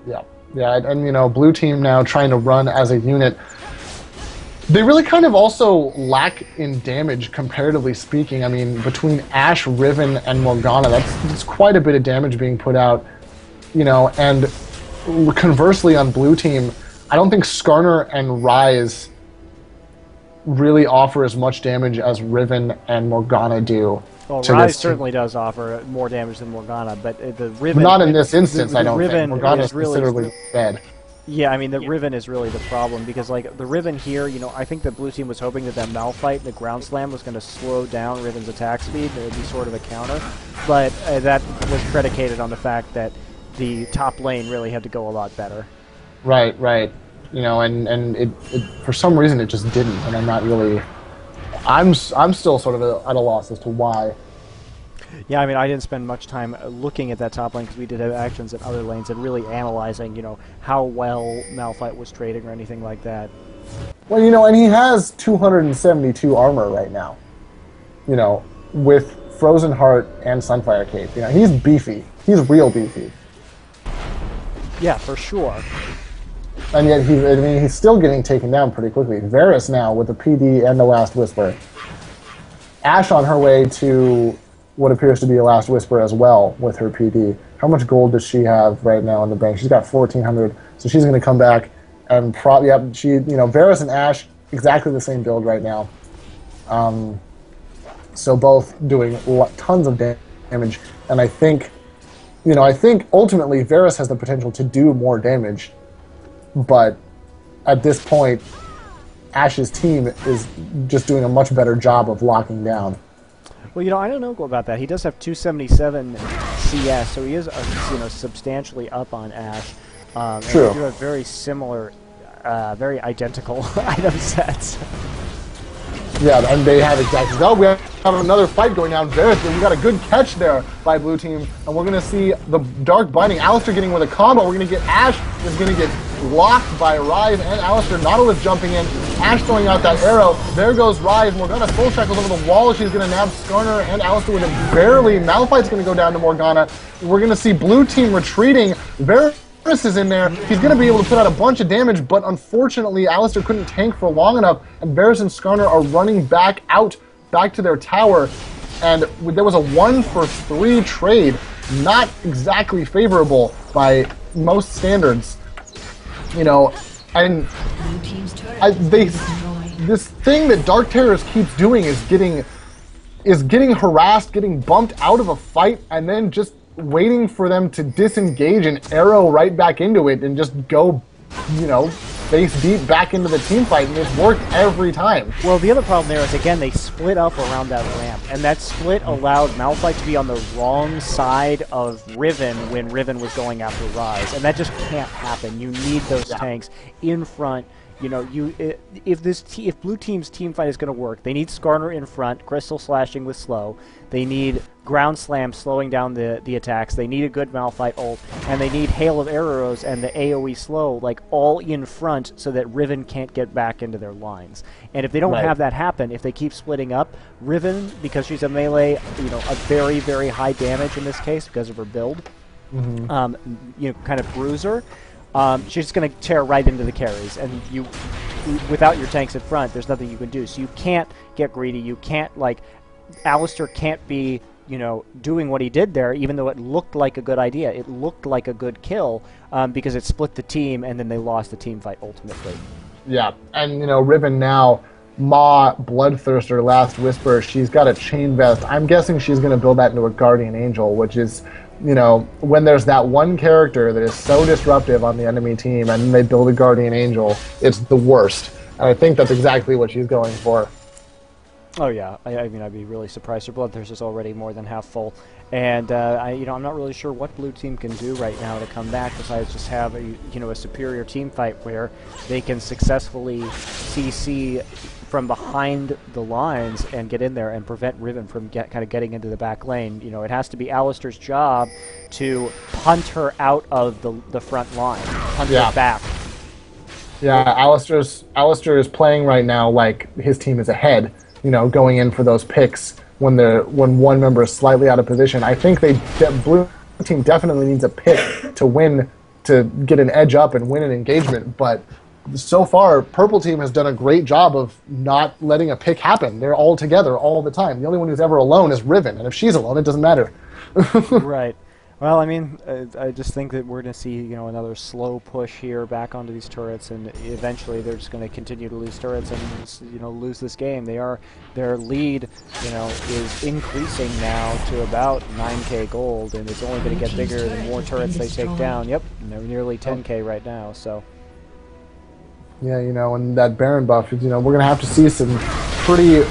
Yeah, yeah, and you know, blue team now trying to run as a unit. They really kind of also lack in damage, comparatively speaking. I mean, between Ashe, Riven, and Morgana, that's quite a bit of damage being put out. You know, and conversely on blue team, I don't think Skarner and Ryze really offer as much damage as Riven and Morgana do. Well, Ryze certainly does offer more damage than Morgana, but the Riven... Not in this instance, I don't think. Morgana is considerably dead. Yeah, I mean, the Riven is really the problem, because, like, the Riven here, you know, I think the blue team was hoping that Malphite, the ground slam, was going to slow down Riven's attack speed. It would be sort of a counter, but that was predicated on the fact that the top lane really had to go a lot better. Right, right. You know, and it for some reason it just didn't, and I'm not really... I'm still sort of at a loss as to why. Yeah, I mean, I didn't spend much time looking at that top lane because we did have actions in other lanes and really analyzing, how well Malphite was trading or anything like that. Well, and he has 272 armor right now. With Frozen Heart and Sunfire Cape. He's beefy. He's real beefy. Yeah, for sure. And yet he's still getting taken down pretty quickly. Varus now with the PD and the Last Whisper. Ashe on her way to what appears to be a Last Whisper as well with her PD. How much gold does she have right now in the bank? She's got 1,400, so she's going to come back and Varus and Ashe, exactly the same build right now. So both doing tons of damage, and I think ultimately Varus has the potential to do more damage, but at this point, Ashe's team is just doing a much better job of locking down. Well, I don't know about that. He does have 277 CS, so he is substantially up on Ashe. True. And they do have very similar, very identical item sets. Yeah, and they have exactly. Oh, we have another fight going down. Varus, we got a good catch there by blue team, and we're going to see the Dark Binding. Alistar getting with a combo. We're going to get Ashe is going to get blocked by Ryze and Alistar. Nautilus jumping in. Ashe throwing out that arrow. There goes Ryze. Morgana full shackles over the wall. She's going to nab Skarner and Alistar with it barely. Malphite's going to go down to Morgana. We're going to see blue team retreating. Varus is in there. He's going to be able to put out a bunch of damage, but unfortunately, Alistar couldn't tank for long enough, and Varus and Skarner are running back to their tower, and there was a 1-for-3 trade, not exactly favorable by most standards, and this thing that DarkTerrorZ keeps doing is getting harassed, getting bumped out of a fight, and then just waiting for them to disengage and arrow right back into it and just go, face deep back into the team fight, and it's worked every time. Well, the other problem there is, again, they split up around that ramp, and that split allowed Malphite to be on the wrong side of Riven when Riven was going after Ryze, and that just can't happen. You need those tanks in front. If blue team's team fight is going to work, they need Skarner in front, Crystal slashing with slow. They need ground slam slowing down the attacks. They need a good Malphite ult, and they need hail of arrows and the AoE slow all in front so that Riven can't get back into their lines. And if they don't have that happen, if they keep splitting up, Riven, because she's a melee, a very, very high damage in this case because of her build, kind of bruiser. She's just going to tear right into the carries, and without your tanks in front, there's nothing you can do. So you can't get greedy. You can't, Alistar can't be, doing what he did there, even though it looked like a good idea. It looked like a good kill because it split the team, and then they lost the team fight ultimately. Yeah, and, Riven now, Maw, Bloodthirster, Last Whisper, she's got a chain vest. I'm guessing she's going to build that into a Guardian Angel, which is... when there's that one character that is so disruptive on the enemy team and they build a Guardian Angel, it's the worst. And I think that's exactly what she's going for. Oh yeah, I mean, I'd be really surprised. Her Bloodthirst is already more than half full, and I'm not really sure what blue team can do right now to come back besides just have a superior team fight where they can successfully CC from behind the lines and get in there and prevent Riven from kind of getting into the back lane. It has to be Alistar's job to punt her out of the front line, punt her back. Yeah, Alistar is playing right now like his team is ahead, going in for those picks when one member is slightly out of position. I think blue team definitely needs a pick to win, to get an edge up and win an engagement, but so far, purple team has done a great job of not letting a pick happen. They're all together all the time. The only one who's ever alone is Riven, and if she's alone, it doesn't matter. Right. Well, I mean, I just think that we're going to see, another slow push here back onto these turrets, and eventually they're just going to continue to lose turrets and, lose this game. Their lead, is increasing now to about 9k gold, and it's only going to get bigger the more turrets they take down. Yep, and they're nearly 10k right now, so... Yeah, and that Baron buff, we're going to have to see some pretty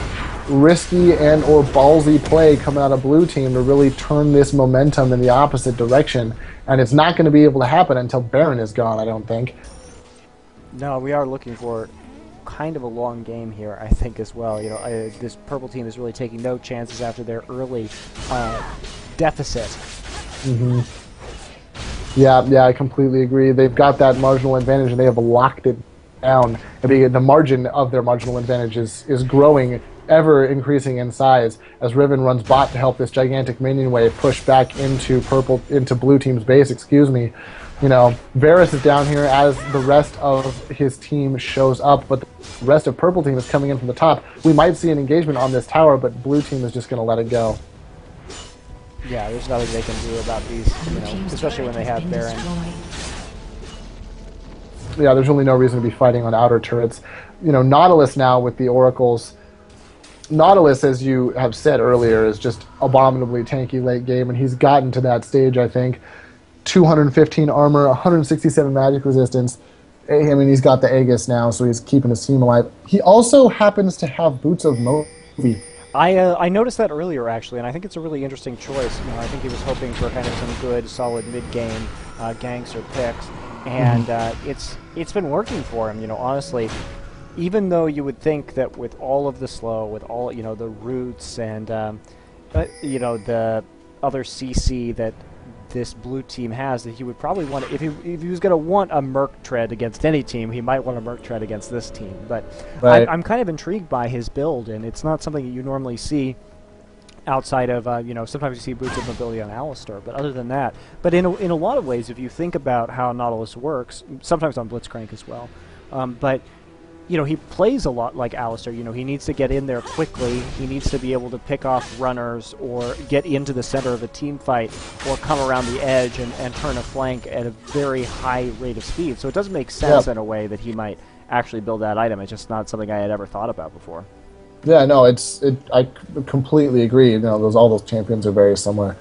risky and or ballsy play coming out of blue team to really turn this momentum in the opposite direction. And it's not going to be able to happen until Baron is gone, I don't think. No, we are looking for kind of a long game here, I think, as well. This purple team is really taking no chances after their early deficit. Mm-hmm. Yeah, I completely agree. They've got that marginal advantage, and they have locked it down. The margin of their marginal advantage is growing, ever increasing in size as Riven runs bot to help this gigantic minion wave push back into blue team's base. Excuse me. Varus is down here as the rest of his team shows up, but the rest of purple team is coming in from the top. We might see an engagement on this tower, but blue team is just going to let it go. Yeah, there's nothing they can do about these, especially when they have Baron. Yeah, there's really no reason to be fighting on outer turrets. Nautilus now with the oracles. Nautilus, as you have said earlier, is just abominably tanky late game, and he's gotten to that stage, I think. 215 armor, 167 magic resistance. I mean, he's got the Aegis now, so he's keeping his team alive. He also happens to have Boots of Movi. I noticed that earlier, actually, and I think it's a really interesting choice. I think he was hoping for kind of some good, solid mid-game ganks or picks, and it's been working for him. Honestly, even though you would think that with all of the slow, with all the roots and the other CC that this blue team has, that he would probably want to, if he was going to want a Merc tread against any team, he might want a Merc tread against this team. But right. I'm kind of intrigued by his build, and it's not something that you normally see outside of, sometimes you see Boots of Mobility on Alistar, but other than that. But in a lot of ways, if you think about how Nautilus works, sometimes on Blitzcrank as well, but he plays a lot like Alistar. He needs to get in there quickly. He needs to be able to pick off runners or get into the center of a team fight or come around the edge and turn a flank at a very high rate of speed. So it doesn't make sense in a way that he might actually build that item. It's just not something I had ever thought about before. Yeah, no, I completely agree. All those champions are very similar.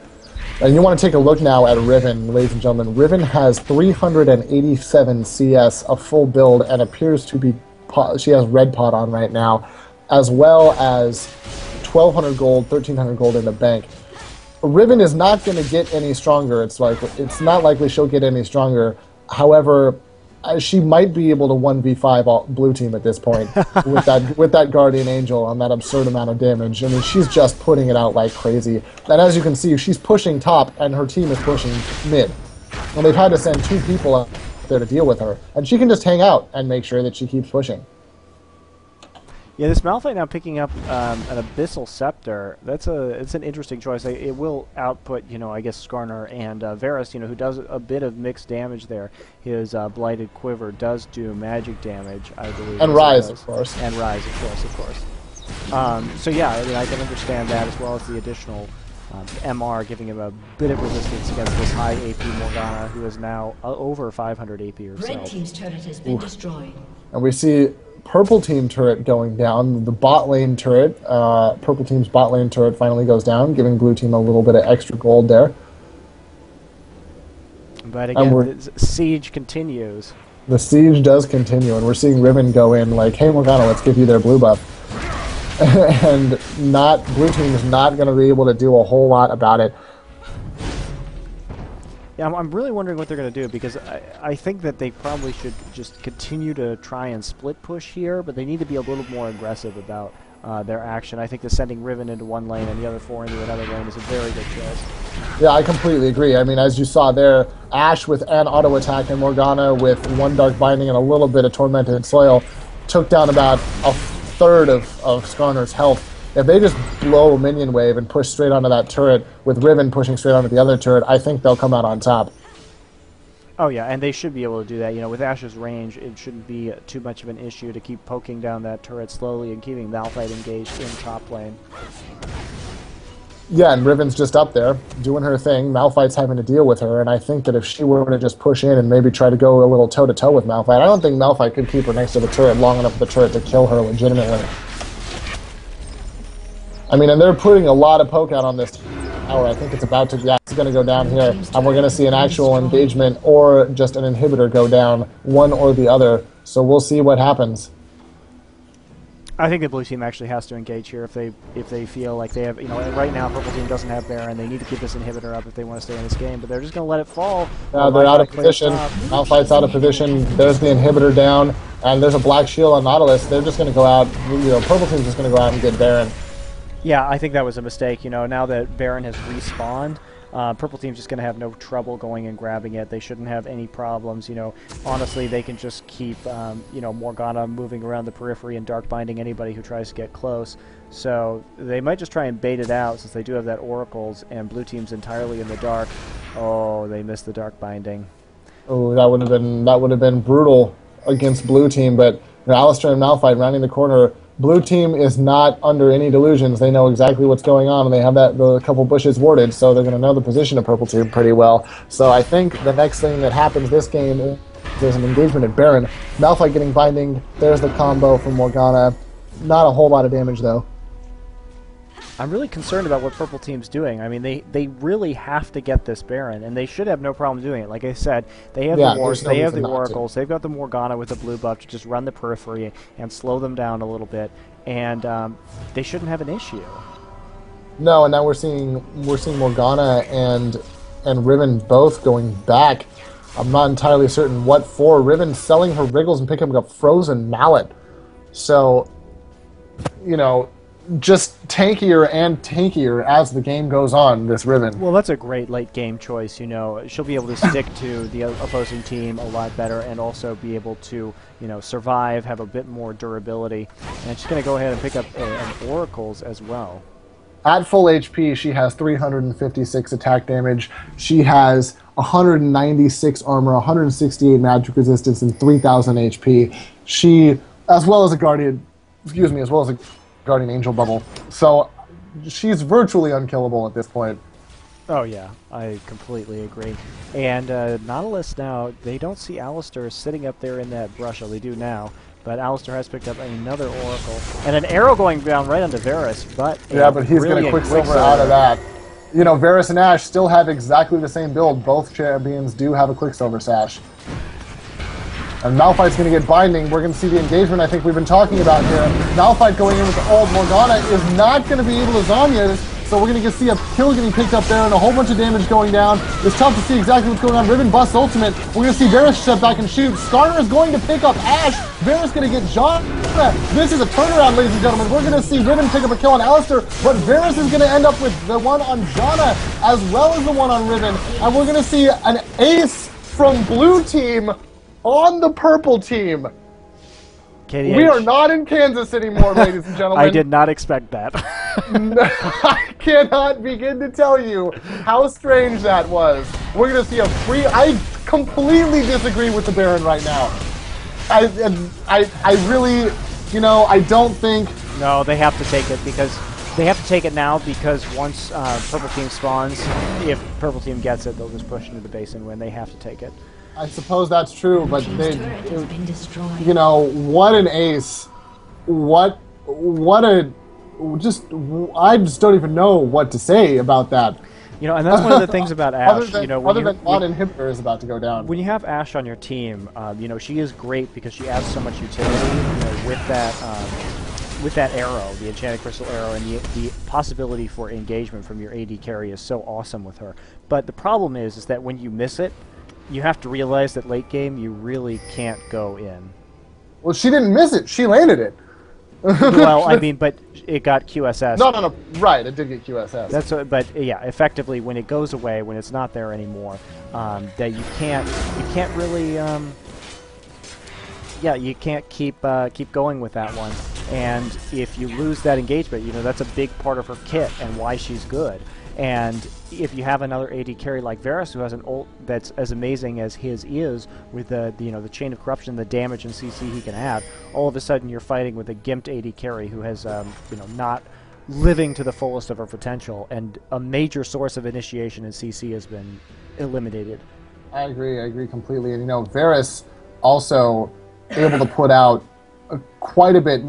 And you want to take a look now at Riven, ladies and gentlemen. Riven has 387 CS, a full build, and appears to be she has red pot on right now, as well as 1,200 gold, 1,300 gold in the bank. Riven is not going to get any stronger. It's not likely she'll get any stronger. However, she might be able to 1v5 blue team at this point with that Guardian Angel on that absurd amount of damage. I mean, she's just putting it out like crazy. And as you can see, she's pushing top, and her team is pushing mid. And they've had to send 2 people out there to deal with her, and she can just hang out and make sure that she keeps pushing. Yeah, this Malphite now picking up an Abyssal Scepter. It's an interesting choice. It will output, I guess, Skarner and Varus, who does a bit of mixed damage there. His Blighted Quiver does do magic damage, I believe. And Rise, of course. And Rise, of course. So yeah, I can understand that, as well as the additional MR giving him a bit of resistance against this high AP Morgana, who is now over 500 AP herself. Red team's turret has been destroyed. And we see purple team turret going down. The bot lane turret, purple team's bot lane turret finally goes down, giving blue team a little bit of extra gold there. But again, the siege continues. The siege does continue, and we're seeing Riven go in like, hey Morgana, let's give you their blue buff. And blue team is not going to be able to do a whole lot about it. Yeah, I'm really wondering what they're going to do, because I think that they probably should just continue to try and split push here, but they need to be a little more aggressive about their action. I think that sending Riven into one lane and the other 4 into another lane is a very good choice. Yeah, I completely agree. I mean, as you saw there, Ashe with an auto attack and Morgana with 1 Dark Binding and a little bit of Tormented Soil took down about a third of Skarner's health. If they just blow a minion wave and push straight onto that turret, with Riven pushing straight onto the other turret, I think they'll come out on top. Oh yeah, and they should be able to do that. With Ashe's range, it shouldn't be too much of an issue to keep poking down that turret slowly and keeping Malphite engaged in top lane. Yeah, and Riven's just up there, doing her thing. Malphite's having to deal with her, and I think that if she were to just push in and maybe try to go a little toe-to-toe with Malphite, I don't think Malphite could keep her next to the turret long enough for the turret to kill her legitimately. I mean, and they're putting a lot of poke out on this tower. I think it's about to, it's going to go down here, and we're going to see an actual engagement or just an inhibitor go down, one or the other. So we'll see what happens. I think the blue team actually has to engage here if they feel like they have, right now purple team doesn't have Baron. They need to keep this inhibitor up if they want to stay in this game, but they're just going to let it fall. They're out of position. Malphite's out of position. There's the inhibitor down, and there's a black shield on Nautilus. They're just going to go out. Purple team's just going to go out and get Baron. Yeah, I think that was a mistake. now that Baron has respawned, purple team's just going to have no trouble going and grabbing it. They shouldn't have any problems. Honestly, they can just keep, Morgana moving around the periphery and dark binding anybody who tries to get close. So they might just try and bait it out since they do have that Oracles, and blue team's entirely in the dark. Oh, they missed the dark binding. Oh, that would have been brutal against blue team, but Alistair and Malphite rounding the corner. Blue team is not under any delusions. They know exactly what's going on, and they have the couple bushes warded, so they're going to know the position of purple team pretty well. So I think the next thing that happens this game is there's an engagement at Baron. Malphite getting binding. There's the combo from Morgana. Not a whole lot of damage, though. I'm really concerned about what purple team's doing. I mean, they really have to get this Baron, and they should have no problem doing it. Like I said, they have the Wars, they have the Oracles, they've got the Morgana with the blue buff to just run the periphery and slow them down a little bit, and they shouldn't have an issue. No, and now we're seeing Morgana and Riven both going back. I'm not entirely certain what for. Riven selling her Wriggles and picking up a frozen mallet. So, just tankier and tankier as the game goes on, this Riven. Well, that's a great late game choice, She'll be able to stick to the opposing team a lot better and also be able to, survive, have a bit more durability. And she's going to go ahead and pick up an Oracles as well. At full HP, she has 356 attack damage. She has 196 armor, 168 magic resistance, and 3,000 HP. She, as well as a Guardian Angel bubble. So she's virtually unkillable at this point. Oh yeah, I completely agree. And Nautilus now, they don't see Alistair sitting up there in that brush. Well, they do now. But Alistair has picked up another Oracle. And an arrow going down right onto Varus, but... Yeah, but he's going to Quicksilver out of that. Varus and Ashe still have exactly the same build. Both champions do have a Quicksilver sash. And Malphite's going to get binding. We're going to see the engagement I think we've been talking about here. Malphite going in with the ult. Morgana is not going to be able to Zhonya's, so we're going to see a kill getting picked up there and a whole bunch of damage going down. It's tough to see exactly what's going on. Riven busts ultimate. We're going to see Varus step back and shoot. Skarner is going to pick up Ashe. Varus going to get Zhonya. This is a turnaround, ladies and gentlemen. We're going to see Riven pick up a kill on Alistair, but Varus is going to end up with the one on Zhonya as well as the one on Riven. And we're going to see an ace from blue team on the purple team. KDH. We are not in Kansas anymore, ladies and gentlemen. I did not expect that. I cannot begin to tell you how strange that was. We're going to see a free... I completely disagree with the Baron right now. I really, I don't think... No, they have to take it because... They have to take it now because once purple team spawns, if purple team gets it, they'll just push into the base and win. They have to take it. I suppose that's true, but Team's turret has been destroyed. What an ace. I just don't even know what to say about that. And that's one of the things about Ashe. Other than one inhibitor is about to go down. When you have Ashe on your team, she is great because she adds so much utility with that arrow, the enchanted crystal arrow, and the possibility for engagement from your AD carry is so awesome with her. But the problem is that when you miss it, you have to realize that late game you really can't go in. Well, she didn't miss it. She landed it. Well, I mean, but it got QSS. No. Right, it did get QSS. That's but yeah, effectively when it goes away, when it's not there anymore, that you can't really, you can't keep going with that one. And if you lose that engagement, that's a big part of her kit and why she's good. And if you have another AD carry like Varus, who has an ult that's as amazing as his is, with the the chain of corruption, the damage and CC he can add, all of a sudden you're fighting with a gimped AD carry who has not living to the fullest of her potential, and a major source of initiation in CC has been eliminated. I agree completely. And Varus also able to put out quite a bit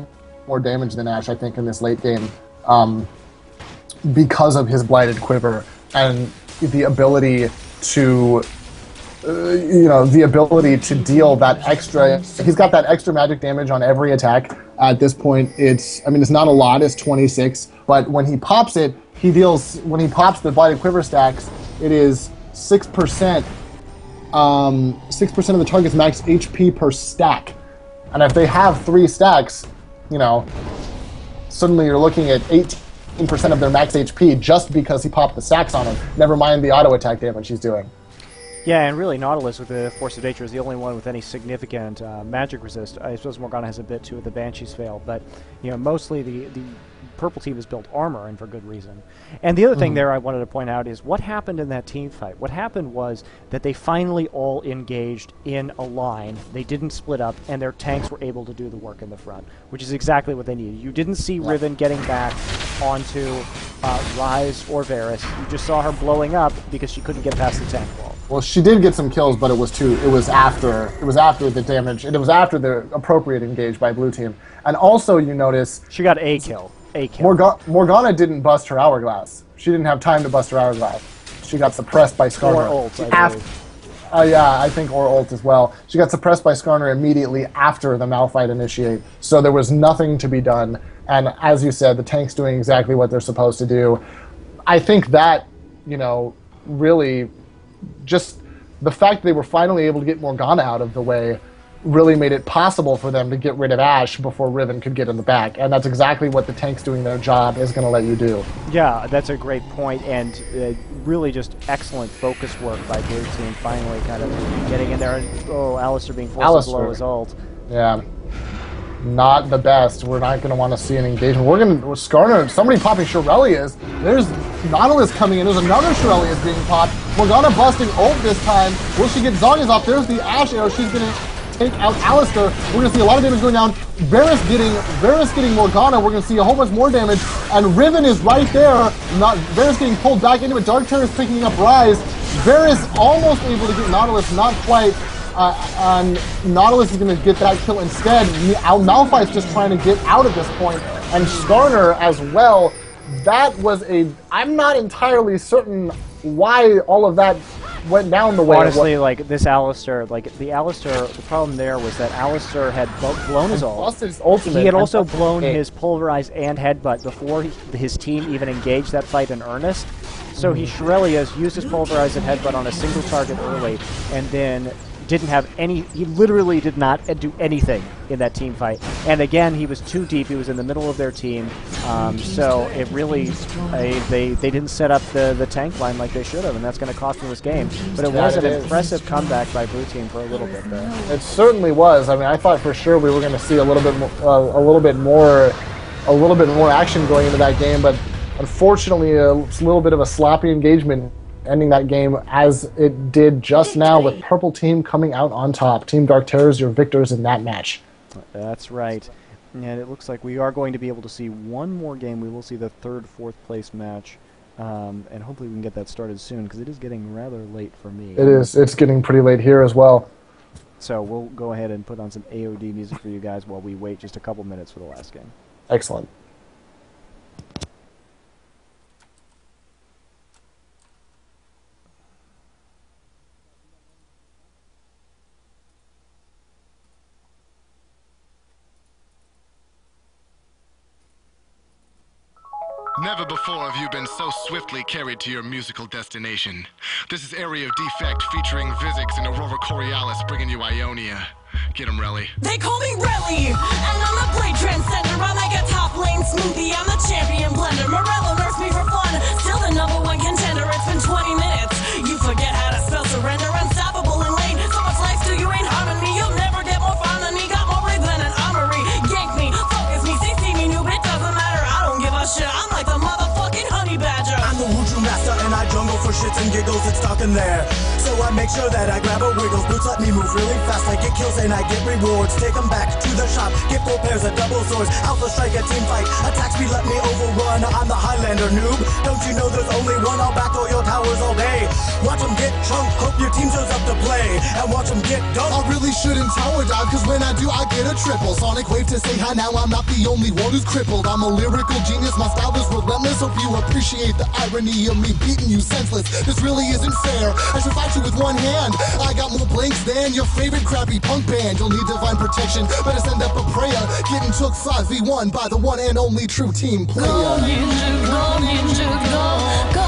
more damage than Ashe, I think, in this late game. Because of his blighted quiver and the ability to, deal that extra. He's got that extra magic damage on every attack at this point. It's not a lot, it's 26, but when he pops it, when he pops the Blighted Quiver stacks, it is 6%, 6% of the target's max HP per stack. And if they have 3 stacks, suddenly you're looking at 18% of their max HP just because he popped the stacks on them. Never mind the auto attack damage he's doing. Yeah, and really Nautilus with the Force of Nature is the only one with any significant magic resist. I suppose Morgana has a bit too with the Banshee's fail, but mostly the purple team has built armor, and for good reason. And the other thing there I wanted to point out is what happened in that team fight. What happened was that they finally all engaged in a line. They didn't split up, and their tanks were able to do the work in the front, which is exactly what they needed. You didn't see Riven getting back onto Ryze or Varus. You just saw her blowing up because she couldn't get past the tank wall. Well, she did get some kills, but it was after the damage, and it was after the appropriate engage by blue team. And also, you notice she got a kill. Morgana didn't bust her hourglass. She didn't have time to bust her hourglass. She got suppressed by Skarner. Or ult, I believe. Yeah, I think or ult as well. She got suppressed by Skarner immediately after the Malphite initiate, so there was nothing to be done. And as you said, the tank's doing exactly what they're supposed to do. I think that, really just the fact that they were finally able to get Morgana out of the way really made it possible for them to get rid of Ashe before Riven could get in the back. And that's exactly what the tanks doing their job is going to let you do. Yeah, that's a great point, and really just excellent focus work by blue team, finally kind of getting in there. And, Alistar being forced to blow his ult. Yeah. Not the best. We're not going to want to see an engagement. We're going to... Skarner, somebody popping Shurelya's. There's Nautilus coming in. There's another Shurelya's being popped. Morgana busting ult this time. Will she get Zarya's off? There's the Ashe arrow. She's going to take out Alistar. We're going to see a lot of damage going down. Varus getting Morgana. We're going to see a whole bunch more damage. And Riven is right there. Varus getting pulled back into it. DarkTerrorZ is picking up Ryze. Varus almost able to get Nautilus. Not quite. Nautilus is going to get that kill instead. Malphite's just trying to get out at this point. And Skarner as well. That was I'm not entirely certain why all of that went down the way. Honestly, this Alistar, the problem there was that Alistar had blown his ult. He had also blown his Pulverize and Headbutt before his team even engaged that fight in earnest. So Shurelya's used his Pulverize and Headbutt on a single target early, and then didn't have he literally did not do anything in that team fight. And again, he was too deep. He was in the middle of their team. So it really, they didn't set up the tank line like they should have, and that's going to cost them this game. But it was an impressive comeback by blue team for a little bit there. It certainly was. I thought for sure we were going to see a little bit more action going into that game, but unfortunately, a little bit of a sloppy engagement, ending that game as it did just now, with purple team coming out on top. Team DarkTerrorZ, your victors in that match. That's right. And it looks like we are going to be able to see one more game. We will see the third, fourth place match. And hopefully we can get that started soon, because it is getting rather late for me. It is. It's getting pretty late here as well. So we'll go ahead and put on some AOD music for you guys while we wait just a couple minutes for the last game. Excellent. Never before have you been so swiftly carried to your musical destination. This is Area of Defect featuring Vizix and Aurora Coriolis bringing you Ionia. Get 'em, Relly. They call me Relly, and I'm the blade transcender. I'm like a top lane smoothie, I'm the champion blender. Morello nursed me for fun, still the #1 contender. It's been 20 minutes, you forget how to spell surrender. Unstoppable in lane, so much life till you ain't harming me. You'll never get more fun than me, got more breed than an armory. Yank me, focus me, CC me, noob, it doesn't matter, I don't give a shit. I'm like the motherfucking honey badger. I'm the Wuju master and I jungle for shits and giggles, it's stuck in there. So I make sure that I grab a wiggles. Boots let me move really fast, I get kills and I get rewards. Take them back to the shop, get 4 pairs of double swords. Alpha strike a team fight, attack speed let me overrun. I'm the Highlander noob, don't you know there's only one? I'll back all your towers all day. Watch them get chunked, hope your team shows up to play. And watch them get dunked. I really shouldn't tower dive, cause when I do I get get a triple. Sonic wave to say hi, now I'm not the only one who's crippled. I'm a lyrical genius, my style is relentless. Hope you appreciate the irony of me beating you senseless. This really isn't fair, I should fight you with one hand. I got more blanks than your favorite crappy punk band. You'll need divine protection, better send up a prayer. Getting took 5v1 by the one and only true team player. Go ninja, go ninja, go, go.